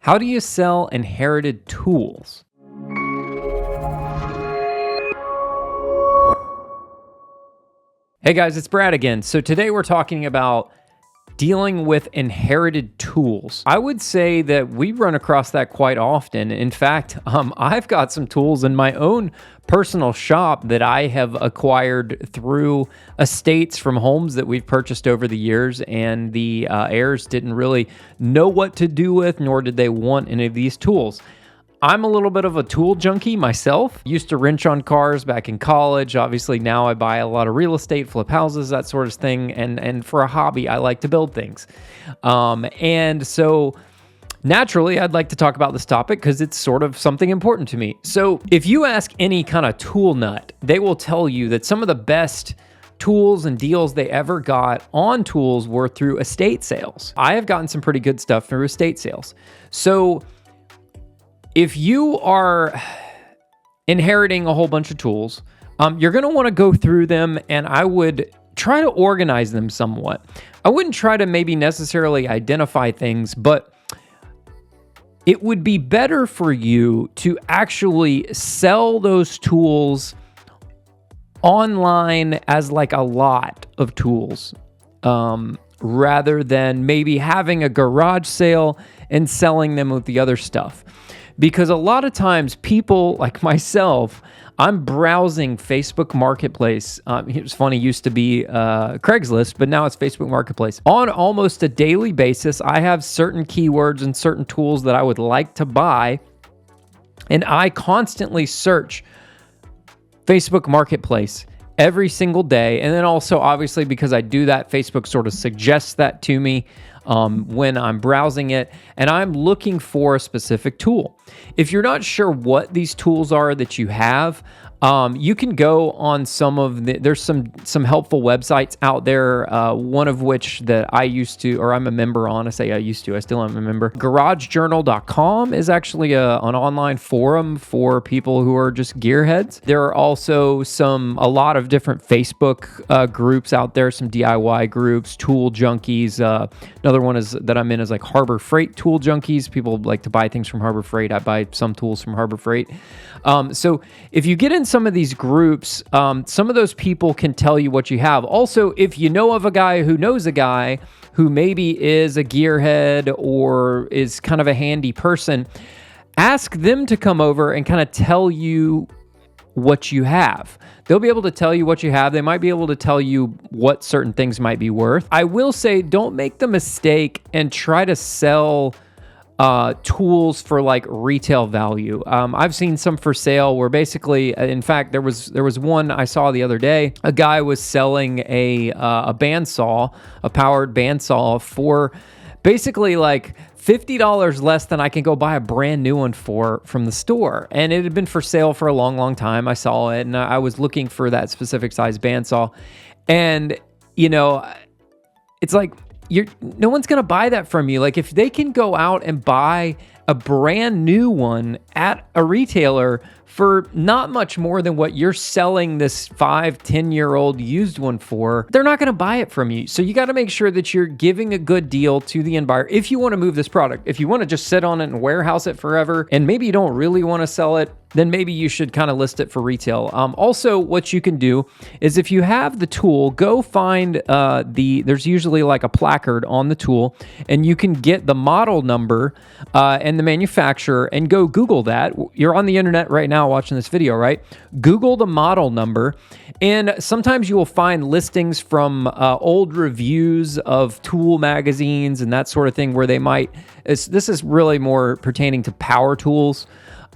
How do you sell inherited tools? Hey guys, it's Brad again. So today we're talking about dealing with inherited tools. I would say that we run across that quite often. In fact, I've got some tools in my own personal shop that I have acquired through estates from homes that we've purchased over the years, and the heirs didn't really know what to do with, nor did they want any of these tools. I'm a little bit of a tool junkie myself. Used to wrench on cars back in college. Obviously, now I buy a lot of real estate, flip houses, that sort of thing. And for a hobby, I like to build things. And so naturally, I'd like to talk about this topic because it's sort of something important to me. So if you ask any kind of tool nut, they will tell you that some of the best tools and deals they ever got on tools were through estate sales. I have gotten some pretty good stuff through estate sales. So if you are inheriting a whole bunch of tools, you're going to want to go through them, and I would try to organize them somewhat. I wouldn't try to maybe necessarily identify things, but it would be better for you to actually sell those tools online as like a lot of tools, rather than maybe having a garage sale and selling them with the other stuff. Because a lot of times people like myself, I'm browsing Facebook Marketplace. It was funny, used to be Craigslist, but now it's Facebook Marketplace. On almost a daily basis, I have certain keywords and certain tools that I would like to buy, and I constantly search Facebook Marketplace every single day. And then also, obviously, because I do that, Facebook sort of suggests that to me when I'm browsing it, and I'm looking for a specific tool. If you're not sure what these tools are that you have, you can go on there's some helpful websites out there, one of which that I used to, or I'm a member on. I say I used to, I still am a member. GarageJournal.com is actually an online forum for people who are just gearheads. There are also a lot of different Facebook groups out there, some DIY groups, tool junkies. Another one that I'm in is like Harbor Freight Tool Junkies. People like to buy things from Harbor Freight. I buy some tools from Harbor Freight. So if you get in some of these groups, some of those people can tell you what you have. Also, if you know of a guy who knows a guy who maybe is a gearhead or is kind of a handy person, ask them to come over and kind of tell you what you have. They'll be able to tell you what you have. They might be able to tell you what certain things might be worth. I will say, don't make the mistake and try to sell tools for like retail value. I've seen some for sale where basically, in fact, there was one I saw the other day. A guy was selling a bandsaw, a powered bandsaw, for basically like $50 less than I can go buy a brand new one from the store. And it had been for sale for a long, long time. I saw it and I was looking for that specific size bandsaw. And, it's like, no one's going to buy that from you. Like if they can go out and buy a brand new one at a retailer for not much more than what you're selling this 5-10-year-old used one for, they're not going to buy it from you. So you got to make sure that you're giving a good deal to the end buyer if you want to move this product. If you want to just sit on it and warehouse it forever, and maybe you don't really want to sell it, then maybe you should kind of list it for retail. Also, what you can do is if you have the tool, go find there's usually like a placard on the tool, and you can get the model number and the manufacturer and go Google that. You're on the internet right now watching this video, right? Google the model number, and sometimes you will find listings from old reviews of tool magazines and that sort of thing where this is really more pertaining to power tools.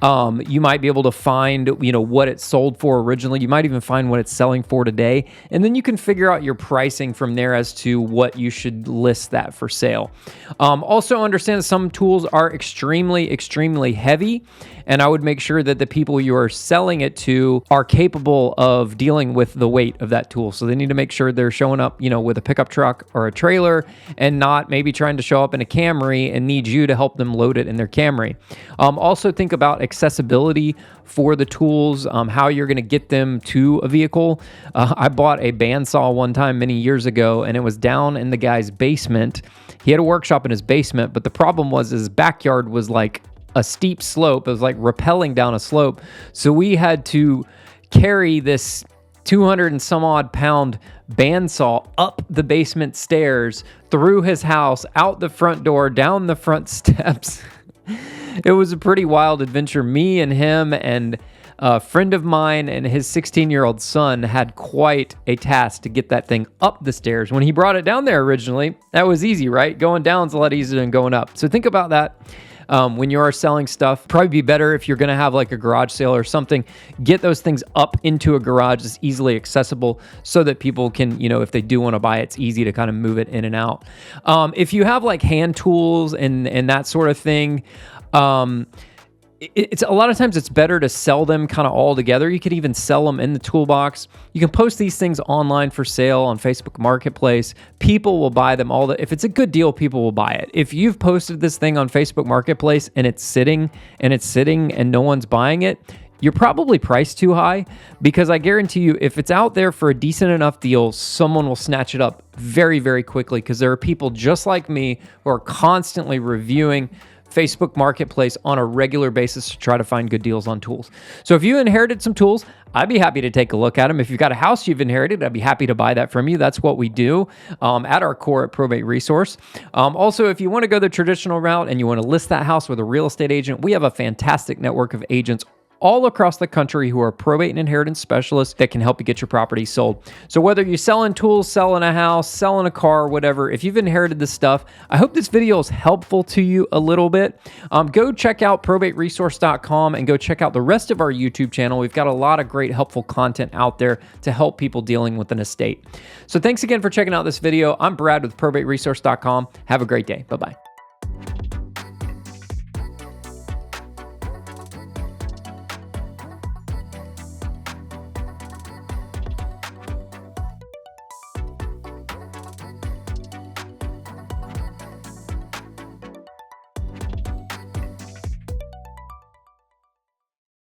You might be able to find, what it sold for originally. You might even find what it's selling for today. And then you can figure out your pricing from there as to what you should list that for sale. Also understand that some tools are extremely, extremely heavy. And I would make sure that the people you are selling it to are capable of dealing with the weight of that tool. So they need to make sure they're showing up, with a pickup truck or a trailer, and not maybe trying to show up in a Camry and need you to help them load it in their Camry. Also think about accessibility for the tools, how you're going to get them to a vehicle. I bought a bandsaw one time many years ago, and it was down in the guy's basement. He had a workshop in his basement, but the problem was his backyard was like a steep slope. It was like rappelling down a slope. So we had to carry this 200 and some odd pound bandsaw up the basement stairs, through his house, out the front door, down the front steps. It was a pretty wild adventure. Me and him and a friend of mine and his 16-year-old son had quite a task to get that thing up the stairs. When he brought it down there originally, that was easy, right? Going down is a lot easier than going up. So think about that. When you are selling stuff, probably be better if you're going to have like a garage sale or something, get those things up into a garage that's easily accessible so that people can, if they do want to buy it, it's easy to kind of move it in and out. If you have like hand tools and that sort of thing, it's a lot of times it's better to sell them kind of all together. You could even sell them in the toolbox. You can post these things online for sale on Facebook Marketplace. People will buy them if it's a good deal, people will buy it. If you've posted this thing on Facebook Marketplace and it's sitting and no one's buying it, you're probably priced too high, because I guarantee you, if it's out there for a decent enough deal, someone will snatch it up very, very quickly, because there are people just like me who are constantly reviewing Facebook Marketplace on a regular basis to try to find good deals on tools. So if you inherited some tools, I'd be happy to take a look at them. If you've got a house you've inherited, I'd be happy to buy that from you. That's what we do at our core at Probate Resource. Also, if you want to go the traditional route and you want to list that house with a real estate agent, we have a fantastic network of agents all across the country who are probate and inheritance specialists that can help you get your property sold. So whether you're selling tools, selling a house, selling a car, whatever, if you've inherited this stuff, I hope this video is helpful to you a little bit. Go check out probateresource.com and go check out the rest of our YouTube channel. We've got a lot of great helpful content out there to help people dealing with an estate. So thanks again for checking out this video. I'm Brad with probateresource.com. Have a great day. Bye-bye.